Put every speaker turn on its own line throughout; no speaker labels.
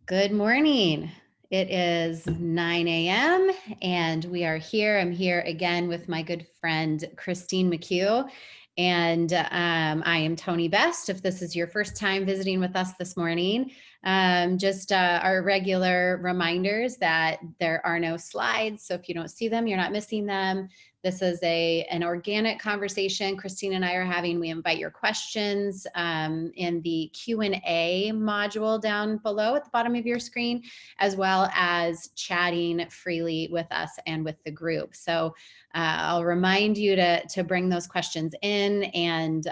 Good morning. It is 9 a.m. and we are here. I'm here again with my good friend, Christine McHugh. And I am Toni Best. If this is your first time visiting with us this morning, just our regular reminders that there are no slides. So if you don't see them, you're not missing them. This is an organic conversation Christine and I are having. We invite your questions in the Q&A module down below at the bottom of your screen, as well as chatting freely with us and with the group. So I'll remind you to bring those questions in and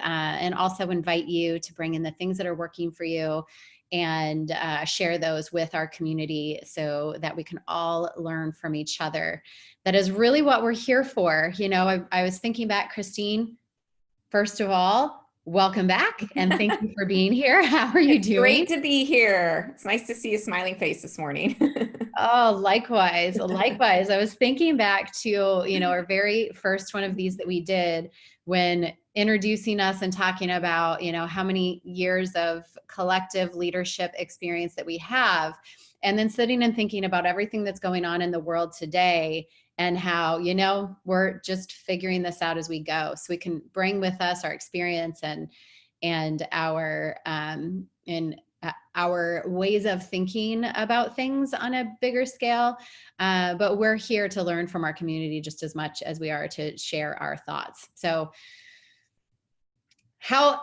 also invite you to bring in the things that are working for you and share those with our community so that we can all learn from each other. That is really what we're here for. You know, I was thinking back, Christine, first of all, welcome back and thank you for being here. How are you doing?
Great to be here. It's nice to see a smiling face this morning.
Oh, likewise. Likewise. I was thinking back to, our very first one of these that we did when introducing us and talking about, how many years of collective leadership experience that we have. And then sitting and thinking about everything that's going on in the world today and how, we're just figuring this out as we go. So we can bring with us our experience and our ways of thinking about things on a bigger scale. But we're here to learn from our community just as much as we are to share our thoughts. So how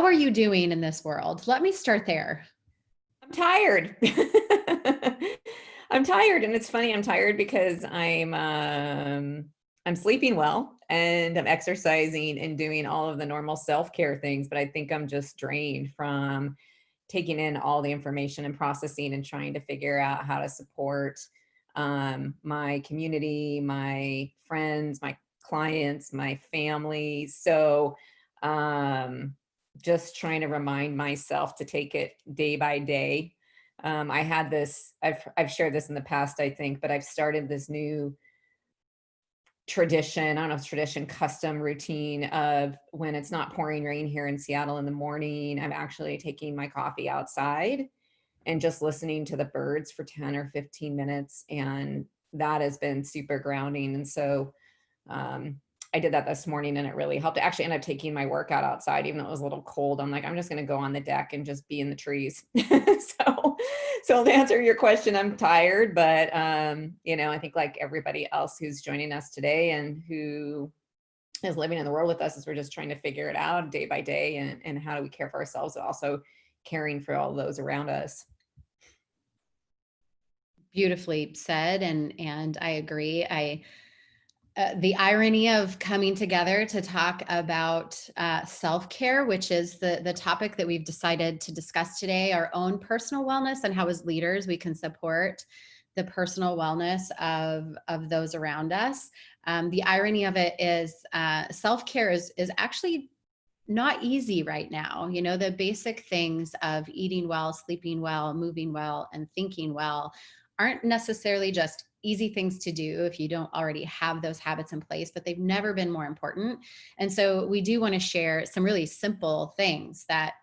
are you doing in this world? Let me start there.
I'm tired. I'm tired, and it's funny. I'm tired because I'm sleeping well and I'm exercising and doing all of the normal self-care things, but I think I'm just drained from taking in all the information and processing and trying to figure out how to support my community, my friends, my clients, my family. So just trying to remind myself to take it day by day. I had this, I've shared this in the past, I think, but I've started this new tradition, I don't know if it's tradition, custom routine of when it's not pouring rain here in Seattle in the morning, I'm actually taking my coffee outside and just listening to the birds for 10 or 15 minutes. And that has been super grounding. And so I did that this morning and it really helped. I actually ended up taking my workout outside, even though it was a little cold. I'm like, I'm just going to go on the deck and just be in the trees. So to answer your question, I'm tired, but I think like everybody else who's joining us today and who is living in the world with us, is we're just trying to figure it out day by day and how do we care for ourselves, but also caring for all those around us.
Beautifully said, and I agree. The irony of coming together to talk about self-care, which is the topic that we've decided to discuss today, our own personal wellness and how as leaders we can support the personal wellness of those around us. The irony of it is self-care is actually not easy right now. The basic things of eating well, sleeping well, moving well, and thinking well aren't necessarily just easy things to do if you don't already have those habits in place, but they've never been more important. And so we do want to share some really simple things that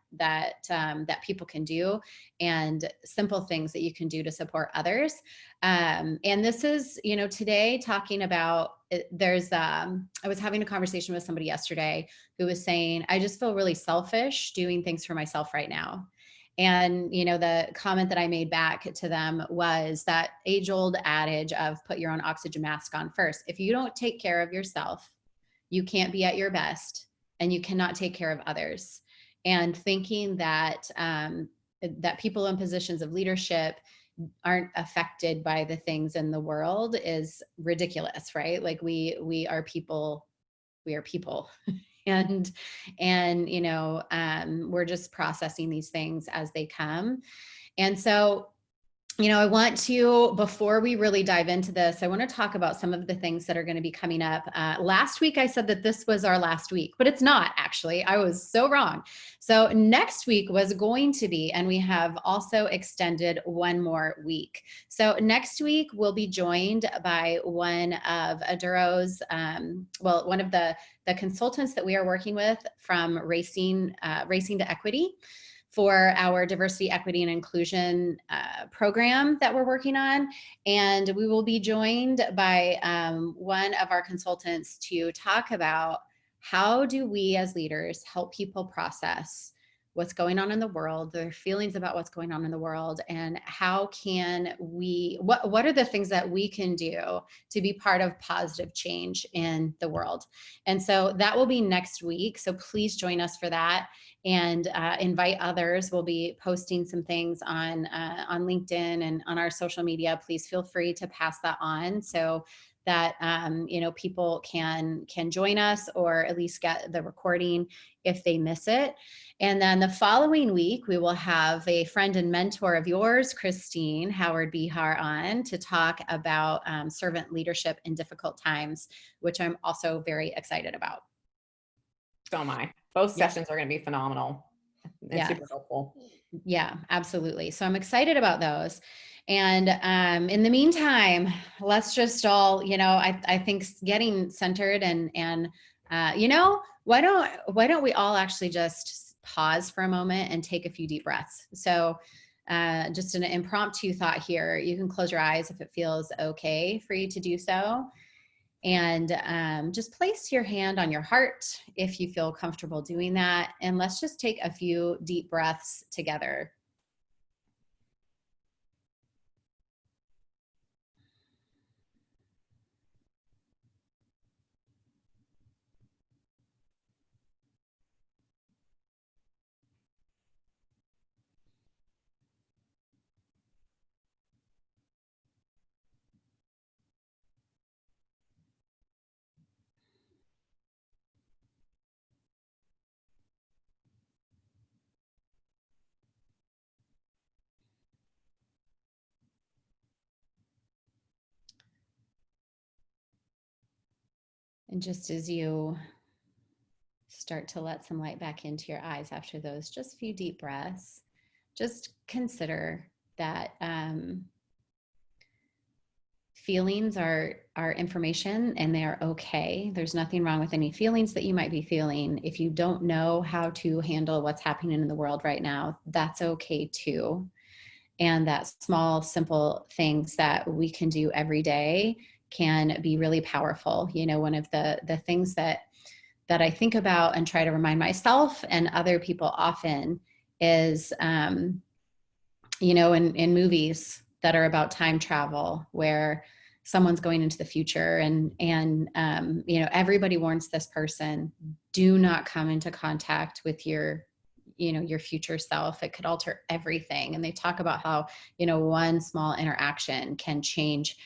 people can do, and simple things that you can do to support others. And this is, today talking about, I was having a conversation with somebody yesterday who was saying, I just feel really selfish doing things for myself right now. And, the comment that I made back to them was that age-old adage of put your own oxygen mask on first. If you don't take care of yourself, you can't be at your best and you cannot take care of others. And thinking that that people in positions of leadership aren't affected by the things in the world is ridiculous, right? Like we are people. and we're just processing these things as they come. And so I want to, before we really dive into this, I want to talk about some of the things that are going to be coming up. Last week, I said that this was our last week, but it's not actually. I was so wrong. So next week was going to be, and we have also extended one more week. So next week, we'll be joined by one of Aduro's, one of the consultants that we are working with from Racing to Equity. for our diversity, equity, and inclusion program that we're working on. And we will be joined by one of our consultants to talk about how do we as leaders help people process what's going on in the world, their feelings about what's going on in the world, and how can we, what are the things that we can do to be part of positive change in the world. And so that will be next week. So please join us for that, and invite others. We'll be posting some things on LinkedIn and on our social media. Please feel free to pass that on so that people can join us, or at least get the recording if they miss it. And then the following week, we will have a friend and mentor of yours, Christine Howard Bihar, on to talk about servant leadership in difficult times, which I'm also very excited about.
So am I. Both
Yeah.
sessions are going to be phenomenal and
Yeah.
super helpful.
Yeah, absolutely. So I'm excited about those. And in the meantime, let's just all, I think getting centered and why don't we all actually just pause for a moment and take a few deep breaths? So just an impromptu thought here. You can close your eyes if it feels okay for you to do so. And just place your hand on your heart if you feel comfortable doing that. And let's just take a few deep breaths together. And just as you start to let some light back into your eyes after those just few deep breaths, just consider that feelings are information, and they are okay. There's nothing wrong with any feelings that you might be feeling. If you don't know how to handle what's happening in the world right now, that's okay too. And that small, simple things that we can do every day can be really powerful. One of the things that I think about and try to remind myself and other people often is, in movies that are about time travel, where someone's going into the future and everybody warns this person, do not come into contact with your future self. It could alter everything. And they talk about how, one small interaction can change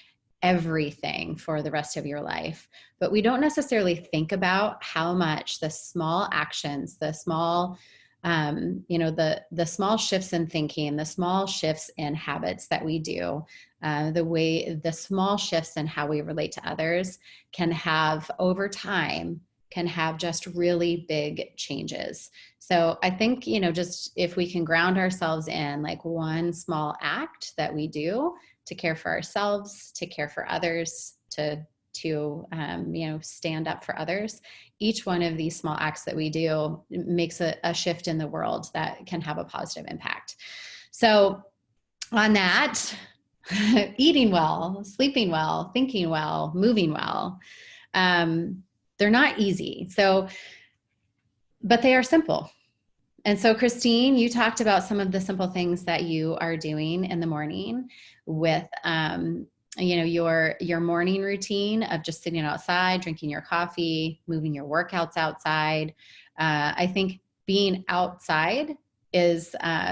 everything for the rest of your life. But we don't necessarily think about how much the small actions, the small the small shifts in thinking, the small shifts in habits that we do, the small shifts in how we relate to others can have over time, can have just really big changes. So I think, just if we can ground ourselves in like one small act that we do to care for ourselves, to care for others, to stand up for others, each one of these small acts that we do makes a shift in the world that can have a positive impact. So on that, eating well, sleeping well, thinking well, moving well, they're not easy. But they are simple. And so, Christine, you talked about some of the simple things that you are doing in the morning with, your morning routine of just sitting outside, drinking your coffee, moving your workouts outside. I think being outside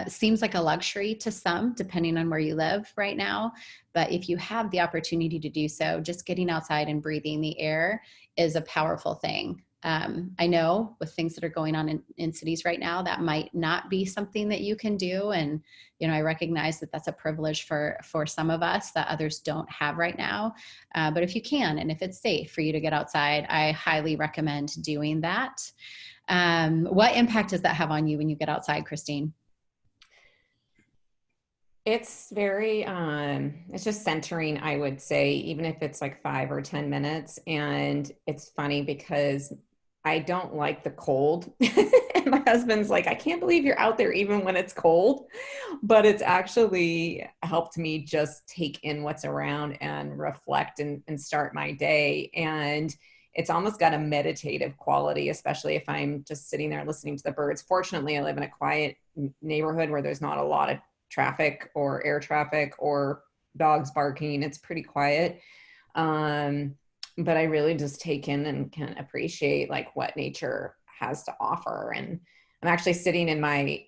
seems like a luxury to some, depending on where you live right now. But if you have the opportunity to do so, just getting outside and breathing the air is a powerful thing. I know with things that are going on in cities right now, that might not be something that you can do. And, I recognize that that's a privilege for some of us that others don't have right now. But if you can, and if it's safe for you to get outside, I highly recommend doing that. What impact does that have on you when you get outside, Christine?
It's very, it's just centering, I would say, even if it's like 5 or 10 minutes. And it's funny because I don't like the cold. My husband's like, I can't believe you're out there even when it's cold. But it's actually helped me just take in what's around and reflect and start my day. And it's almost got a meditative quality, especially if I'm just sitting there listening to the birds. Fortunately, I live in a quiet neighborhood where there's not a lot of traffic or air traffic or dogs barking. It's pretty quiet. But I really just take in and can appreciate like what nature has to offer. And I'm actually sitting in my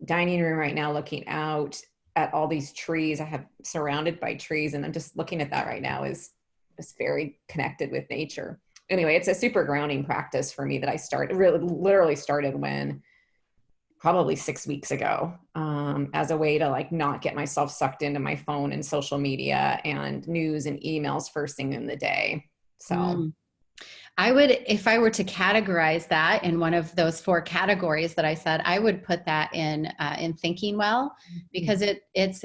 dining room right now looking out at all these trees. I have surrounded by trees, and I'm just looking at that right now is just very connected with nature. Anyway, it's a super grounding practice for me that I started really literally started when probably 6 weeks ago, as a way to like not get myself sucked into my phone and social media and news and emails first thing in the day. So
I would, if I were to categorize that in one of those four categories that I said, I would put that in thinking well, because it's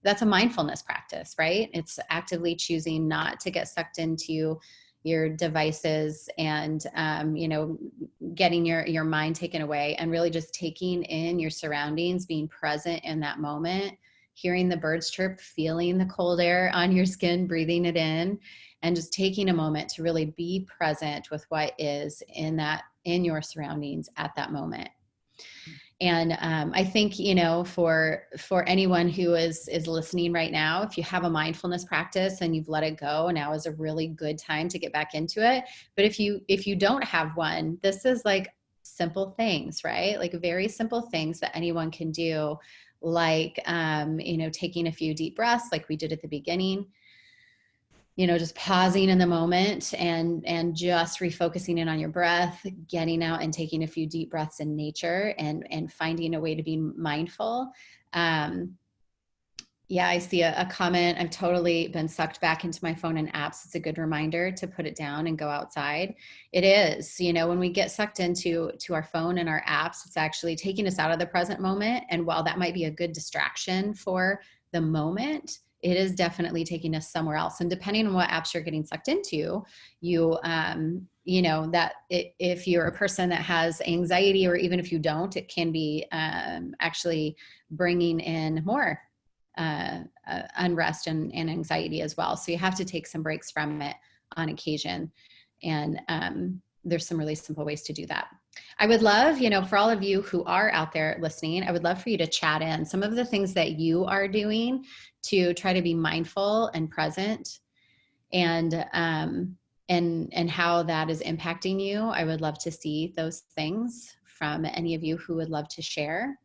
that's a mindfulness practice, right? It's actively choosing not to get sucked into your devices and getting your mind taken away, and really just taking in your surroundings, being present in that moment, hearing the birds chirp, feeling the cold air on your skin, breathing it in, and just taking a moment to really be present with what is in your surroundings at that moment. And I think, for anyone who is listening right now, if you have a mindfulness practice and you've let it go, now is a really good time to get back into it. But if you don't have one, this is like simple things, right? Like very simple things that anyone can do, like taking a few deep breaths, like we did at the beginning. Just pausing in the moment and just refocusing in on your breath, getting out and taking a few deep breaths in nature, and finding a way to be mindful. Yeah, I see a comment. I've totally been sucked back into my phone and apps. It's a good reminder to put it down and go outside. It is, when we get sucked into our phone and our apps, it's actually taking us out of the present moment. And while that might be a good distraction for the moment, it is definitely taking us somewhere else. And depending on what apps you're getting sucked into, if you're a person that has anxiety, or even if you don't, it can be actually bringing in more unrest and anxiety as well. So you have to take some breaks from it on occasion. And there's some really simple ways to do that. I would love, for all of you who are out there listening, I would love for you to chat in some of the things that you are doing to try to be mindful and present, and how that is impacting you. I would love to see those things from any of you who would love to share.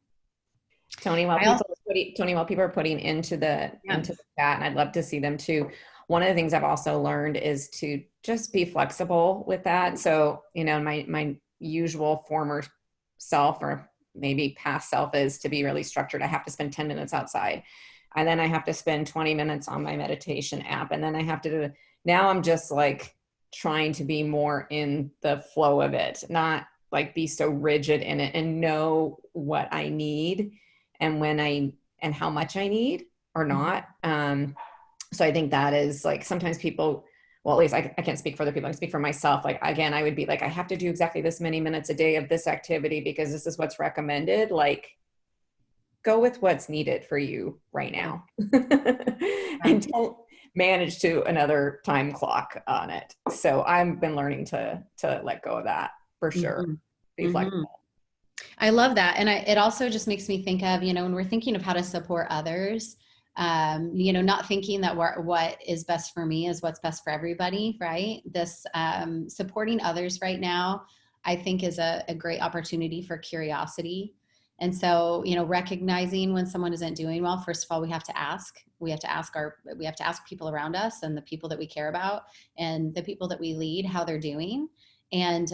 Toni, while people are putting into the chat, and I'd love to see them too. One of the things I've also learned is to just be flexible with that. So, my usual former self, or maybe past self, is to be really structured. I have to spend 10 minutes outside, and then I have to spend 20 minutes on my meditation app. And then I have to do, now I'm just like trying to be more in the flow of it, not like be so rigid in it, and know what I need and and how much I need or not. So I think that is like, sometimes people, well, at least I can't speak for other people. I can speak for myself. Like, again, I would be like, I have to do exactly this many minutes a day of this activity because this is what's recommended. Like, go with what's needed for you right now. And don't manage to another time clock on it. So I've been learning to let go of that for sure. Be flexible.
I love that. And it also just makes me think of, when we're thinking of how to support others, not thinking that what is best for me is what's best for everybody, right? This supporting others right now, I think, is a great opportunity for curiosity. And so, recognizing when someone isn't doing well, first of all, we have to ask. We have to ask people around us, and the people that we care about, and the people that we lead, how they're doing. And,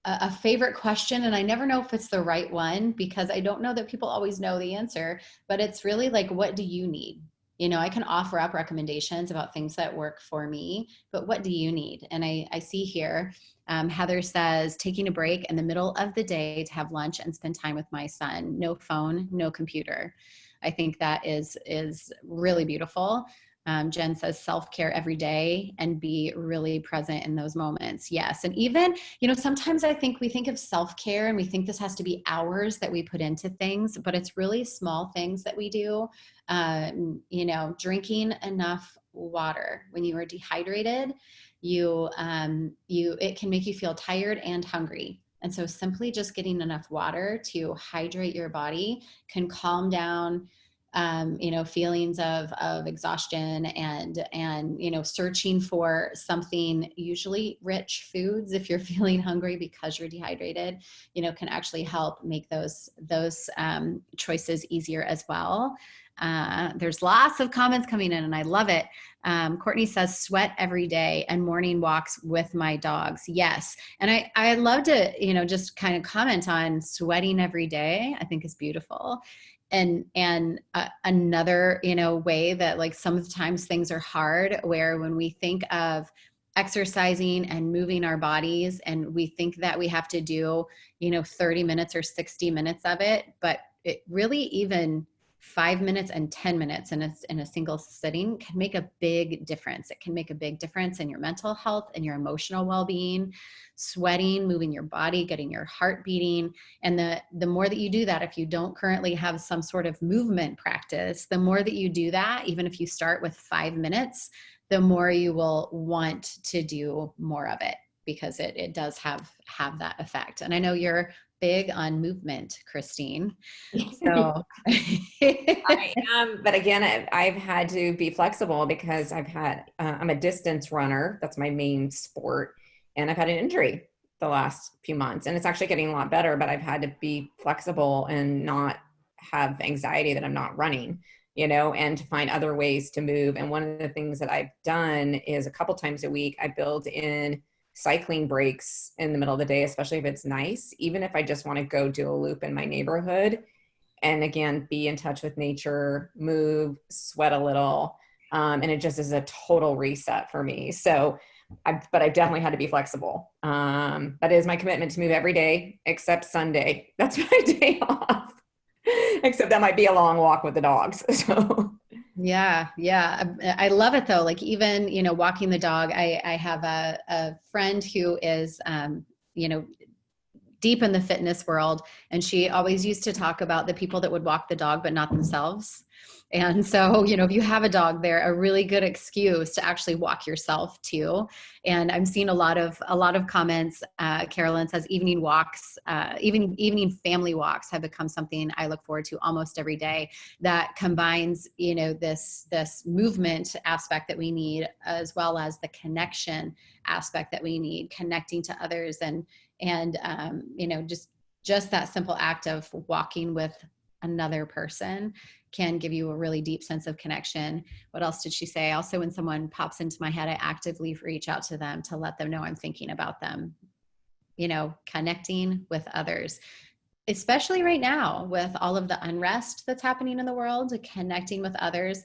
a favorite question, and I never know if it's the right one, because I don't know that people always know the answer, but it's really like, what do you need? I can offer up recommendations about things that work for me, but what do you need? And I see here, Heather says, taking a break in the middle of the day to have lunch and spend time with my son. No phone, no computer. I think that is really beautiful. Jen says self-care every day and be really present in those moments. Yes. And even, sometimes I think we think of self-care and we think this has to be hours that we put into things, but it's really small things that we do. Drinking enough water. When you are dehydrated, it can make you feel tired and hungry. And so simply just getting enough water to hydrate your body can calm down feelings of exhaustion and searching for something, usually rich foods, if you're feeling hungry because you're dehydrated, can actually help make those choices easier as well. There's lots of comments coming in and I love it. Courtney says sweat every day and morning walks with my dogs. Yes. And I love to, just kind of comment on sweating every day. I think is beautiful. And another, way that like sometimes things are hard, where when we think of exercising and moving our bodies and we think that we have to do, 30 minutes or 60 minutes of it, but it really even 5 minutes and 10 minutes in a single sitting can make a big difference. It can make a big difference in your mental health and your emotional well-being. Sweating, moving your body, getting your heart beating. And the more that you do that, if you don't currently have some sort of movement practice, the more that you do that, even if you start with 5 minutes, the more you will want to do more of it, because it does have that effect. And I know you're big on movement, Christine. So
I am, but again, I've had to be flexible because I'm a distance runner. That's my main sport. And I've had an injury the last few months, and it's actually getting a lot better, but I've had to be flexible and not have anxiety that I'm not running, and to find other ways to move. And one of the things that I've done is a couple times a week, I build in cycling breaks in the middle of the day, especially if it's nice, even if I just want to go do a loop in my neighborhood. And again, be in touch with nature, move, sweat a little. And it just is a total reset for me. So, but I definitely had to be flexible. That is my commitment to move every day except Sunday. That's my day off. Except that might be a long walk with the dogs. So.
Yeah. I love it though. Like even, walking the dog, I have a friend who is, deep in the fitness world. And she always used to talk about the people that would walk the dog, but not themselves. And so, if you have a dog, they're a really good excuse to actually walk yourself too. And I'm seeing a lot of comments. Carolyn says evening walks, even evening family walks have become something I look forward to almost every day, that combines, this movement aspect that we need, as well as the connection aspect that we need, connecting to others and just that simple act of walking with another person can give you a really deep sense of connection. What else did she say? Also, when someone pops into my head, I actively reach out to them to let them know I'm thinking about them. Connecting with others, especially right now with all of the unrest that's happening in the world, connecting with others,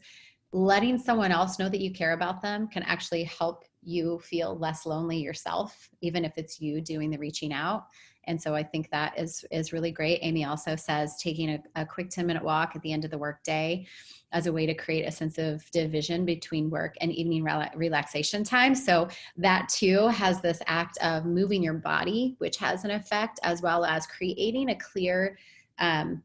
letting someone else know that you care about them can actually help you feel less lonely yourself, even if it's you doing the reaching out. And so I think that is really great. Amy also says taking a quick 10-minute walk at the end of the workday as a way to create a sense of division between work and evening relaxation time. So that too has this act of moving your body, which has an effect, as well as creating a clear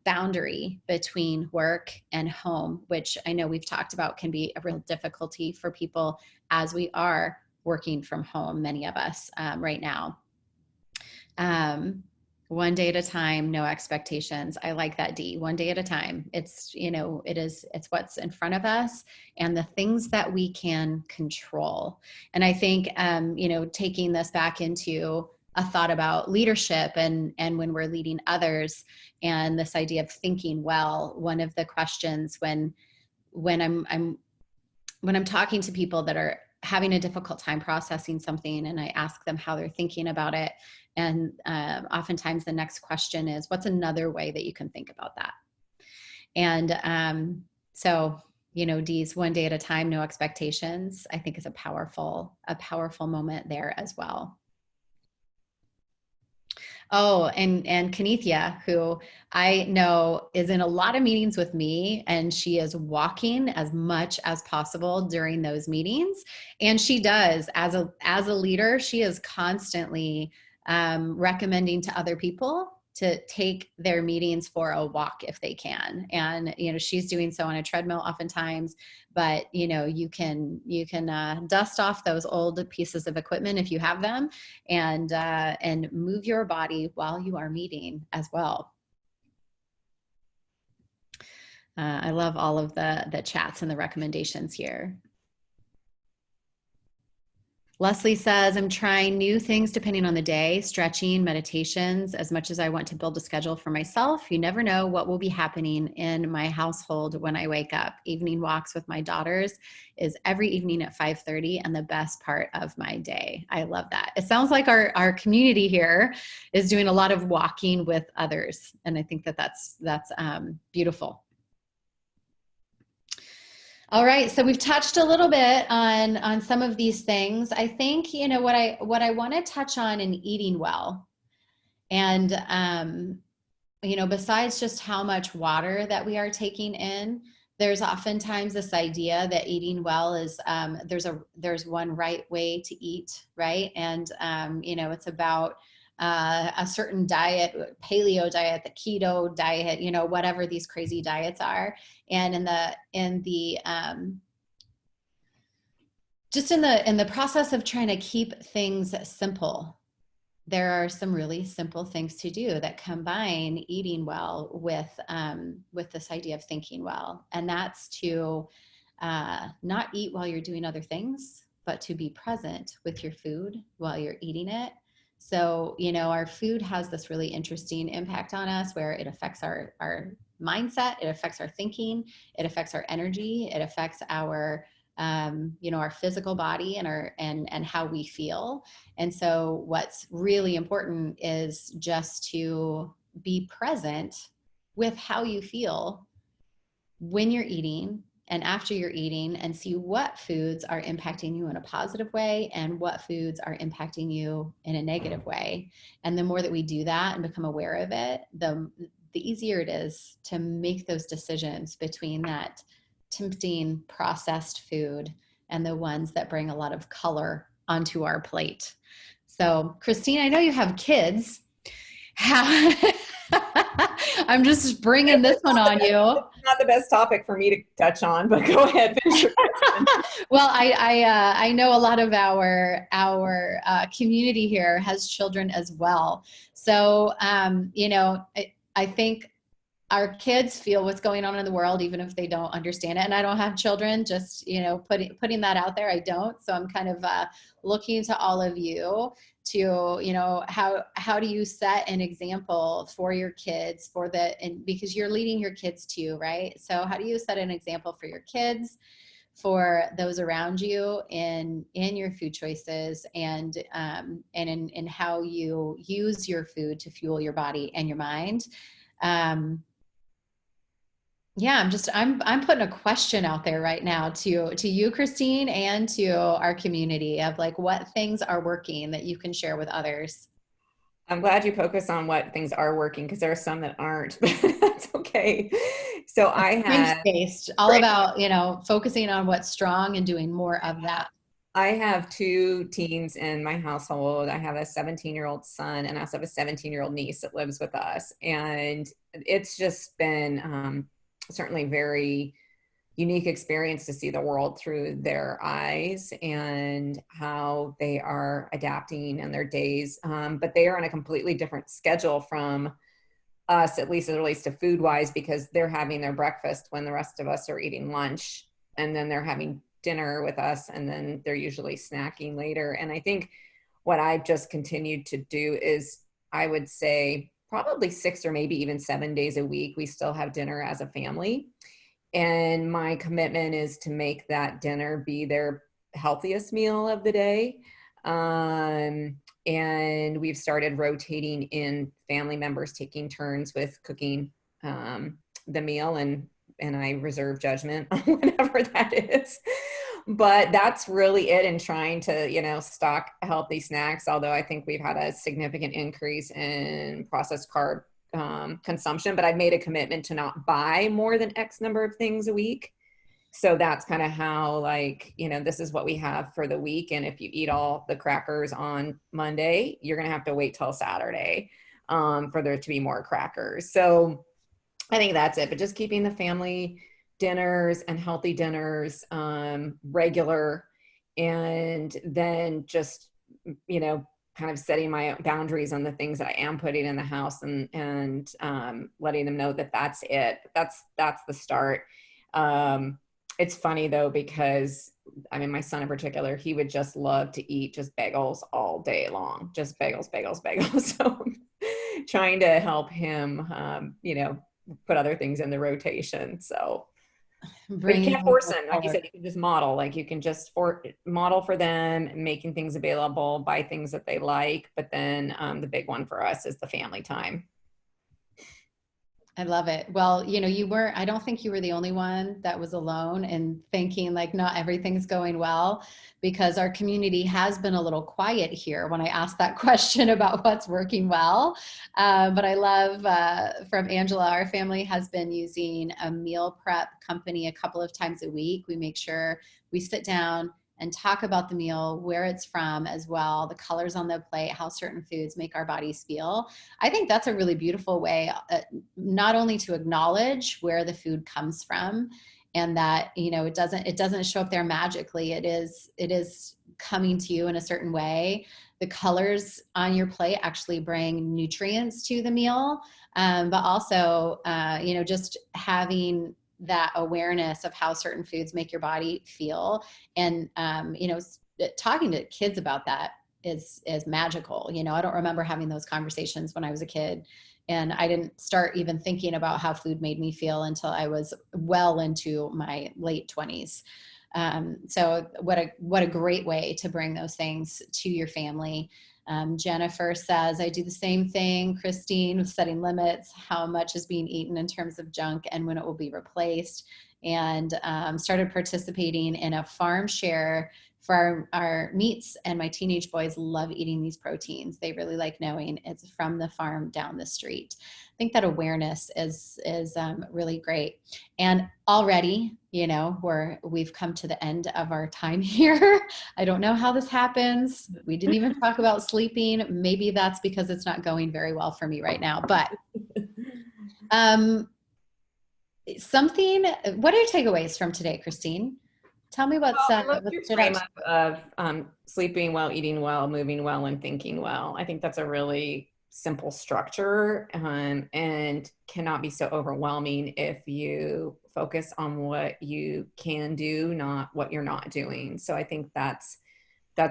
boundary between work and home, which I know we've talked about can be a real difficulty for people as we are working from home, many of us right now. One day at a time, no expectations. I like that, D. One day at a time. It's what's in front of us and the things that we can control. And I think taking this back into a thought about leadership and when we're leading others, and this idea of thinking well. One of the questions when I'm talking to people that are having a difficult time processing something, and I ask them how they're thinking about it, and oftentimes the next question is, what's another way that you can think about that? And so D's one day at a time, no expectations, I think is a powerful moment there as well. Oh, and Kenethia, who I know is in a lot of meetings with me, and she is walking as much as possible during those meetings. And she does, as a leader, she is constantly recommending to other people to take their meetings for a walk if they can. And she's doing so on a treadmill oftentimes, but you can dust off those old pieces of equipment if you have them, and move your body while you are meeting as well. I love all of the chats and the recommendations here. Leslie says, I'm trying new things depending on the day, stretching, meditations, as much as I want to build a schedule for myself. You never know what will be happening in my household when I wake up. Evening walks with my daughters is every evening at 5:30 and the best part of my day. I love that. It sounds like our community here is doing a lot of walking with others. And I think that's beautiful. All right, so we've touched a little bit on some of these things. I think what I want to touch on in eating well, and besides just how much water that we are taking in, there's oftentimes this idea that eating well is there's one right way to eat, right? And it's about a certain diet, paleo diet, the keto diet, whatever these crazy diets are. And in the just in the process of trying to keep things simple, there are some really simple things to do that combine eating well with this idea of thinking well, and that's to not eat while you're doing other things, but to be present with your food while you're eating it. So, our food has this really interesting impact on us where it affects our mindset, it affects our thinking, it affects our energy, it affects our physical body and how we feel. And so what's really important is just to be present with how you feel when you're eating and after you're eating, and see what foods are impacting you in a positive way and what foods are impacting you in a negative way. And the more that we do that and become aware of it, the easier it is to make those decisions between that tempting processed food and the ones that bring a lot of color onto our plate. So, Christine, I know you have kids. How I'm just bringing this one on you.
Not the best topic for me to touch on, but go ahead, finish your question.
Well, I know a lot of our community here has children as well. So I think our kids feel what's going on in the world, even if they don't understand it. And I don't have children, just, putting that out there. I don't. So I'm kind of looking to all of you to, how do you set an example for your kids and because you're leading your kids too, right? So how do you set an example for your kids, for those around you in your food choices, and in how you use your food to fuel your body and your mind? Yeah, I'm putting a question out there right now to you, Christine, and to our community of like what things are working that you can share with others.
I'm glad you focus on what things are working, because there are some that aren't, but that's okay. So I have
Strengths-based, all about, focusing on what's strong and doing more of that.
I have two teens in my household. I have a 17-year-old son, and I also have a 17-year-old niece that lives with us. And it's just been certainly very unique experience to see the world through their eyes and how they are adapting in their days. But they are on a completely different schedule from us, at least as it relates to food wise, because they're having their breakfast when the rest of us are eating lunch, and then they're having dinner with us, and then they're usually snacking later. And I think what I've just continued to do is, I would say probably 6 or maybe even 7 days a week, we still have dinner as a family. And my commitment is to make that dinner be their healthiest meal of the day. And we've started rotating in family members taking turns with cooking the meal, and I reserve judgment on whatever that is. But that's really it in trying to, stock healthy snacks. Although I think we've had a significant increase in processed carb consumption, but I've made a commitment to not buy more than X number of things a week. So that's kind of how, like, this is what we have for the week. And if you eat all the crackers on Monday, you're going to have to wait till Saturday for there to be more crackers. So I think that's it. But just keeping the family dinners and healthy dinners regular, and then just, kind of setting my boundaries on the things that I am putting in the house, and letting them know that that's it. That's the start. It's funny though, because I mean, my son in particular, he would just love to eat just bagels all day long, just bagels, bagels, bagels. So trying to help him, put other things in the rotation. So, but you
Bringing
can't
in
force
more
them. Like you
color.
said, you can just model. Like you can just model for them, making things available, buy things that they like. But then the big one for us is the family time.
I love it. Well, I don't think you were the only one that was alone and thinking like not everything's going well, because our community has been a little quiet here when I asked that question about what's working well. But I love from Angela, our family has been using a meal prep company a couple of times a week. We make sure we sit down and talk about the meal, where it's from as well, the colors on the plate, how certain foods make our bodies feel. I think that's a really beautiful way, not only to acknowledge where the food comes from, and that it doesn't show up there magically. It is coming to you in a certain way. The colors on your plate actually bring nutrients to the meal, but also just having that awareness of how certain foods make your body feel, and talking to kids about that is magical. I don't remember having those conversations when I was a kid, and I didn't start even thinking about how food made me feel until I was well into my late 20s. So what a great way to bring those things to your family. Jennifer says, I do the same thing, Christine, with setting limits, how much is being eaten in terms of junk and when it will be replaced. And started participating in a farm share for our meats, and my teenage boys love eating these proteins. They really like knowing it's from the farm down the street. I think that awareness is really great. And already, we've come to the end of our time here. I don't know how this happens. We didn't even talk about sleeping. Maybe that's because it's not going very well for me right now. But um, what are your takeaways from today, Christine? Tell me
Well, I love
what
your
stood out
frame
to
up of sleeping well, eating well, moving well, and thinking well. I think that's a really simple structure, and cannot be so overwhelming if you focus on what you can do, not what you're not doing. So I think that's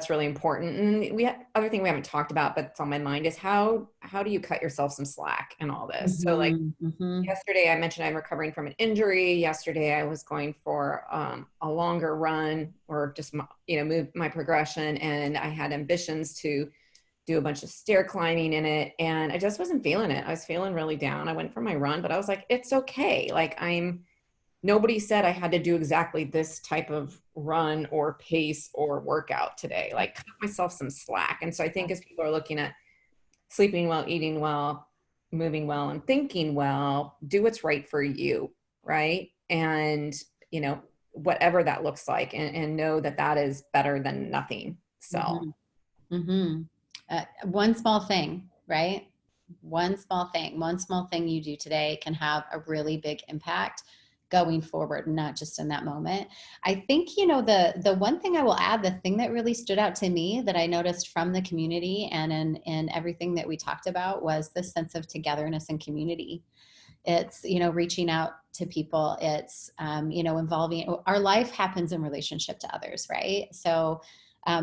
really important. And other thing we haven't talked about, but it's on my mind, is how do you cut yourself some slack in all this? So like,
you. Mm-hmm.
yesterday, I mentioned I'm recovering from an injury. Yesterday, I was going for a longer run, or just move my progression, and I had ambitions to do a bunch of stair climbing in it, and I just wasn't feeling it. I was feeling really down. I went for my run, but I was like, it's okay. Like, nobody said I had to do exactly this type of run or pace or workout today. Like, cut myself some slack. And so I think as people are looking at sleeping well, eating well, moving well, and thinking well, do what's right for you, right? And, whatever that looks like, and know that that is better than nothing. So,
Mm-hmm. Mm-hmm. One small thing, right? One small thing you do today can have a really big impact going forward, not just in that moment. I think, the one thing I will add, the thing that really stood out to me that I noticed from the community and in everything that we talked about, was the sense of togetherness and community. It's, reaching out to people. It's, involving, our life happens in relationship to others, right? So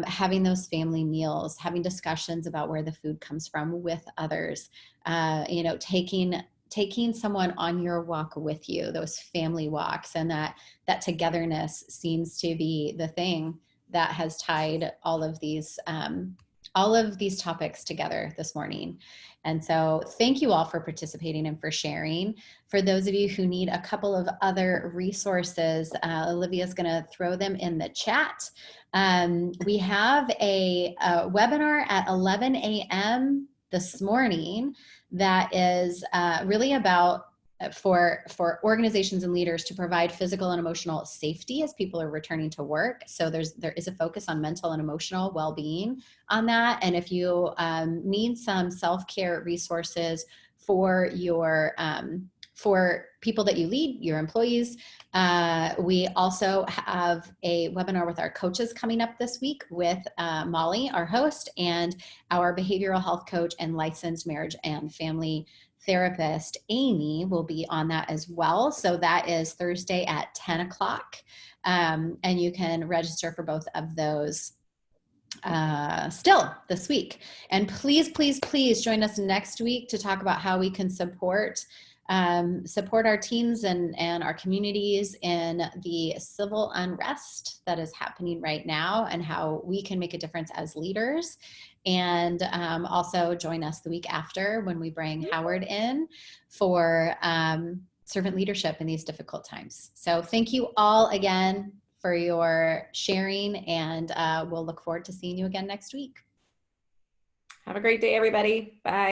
having those family meals, having discussions about where the food comes from with others, taking someone on your walk with you, those family walks, and that togetherness seems to be the thing that has tied all of these all of these topics together this morning. And so thank you all for participating and for sharing. For those of you who need a couple of other resources, Olivia's going to throw them in the chat. We have a webinar at 11 a.m. this morning that is really about for organizations and leaders to provide physical and emotional safety as people are returning to work. So there is a focus on mental and emotional well-being on that. And if you need some self-care resources for your for people that you lead, your employees, we also have a webinar with our coaches coming up this week with Molly, our host, and our behavioral health coach and licensed marriage and family therapist, Amy, will be on that as well. So that is Thursday at 10 o'clock. And you can register for both of those still this week. And please, please, please join us next week to talk about how we can support our teams and our communities in the civil unrest that is happening right now, and how we can make a difference as leaders. And also join us the week after when we bring Howard in for servant leadership in these difficult times. So thank you all again for your sharing, and we'll look forward to seeing you again next week.
Have a great day, everybody. Bye.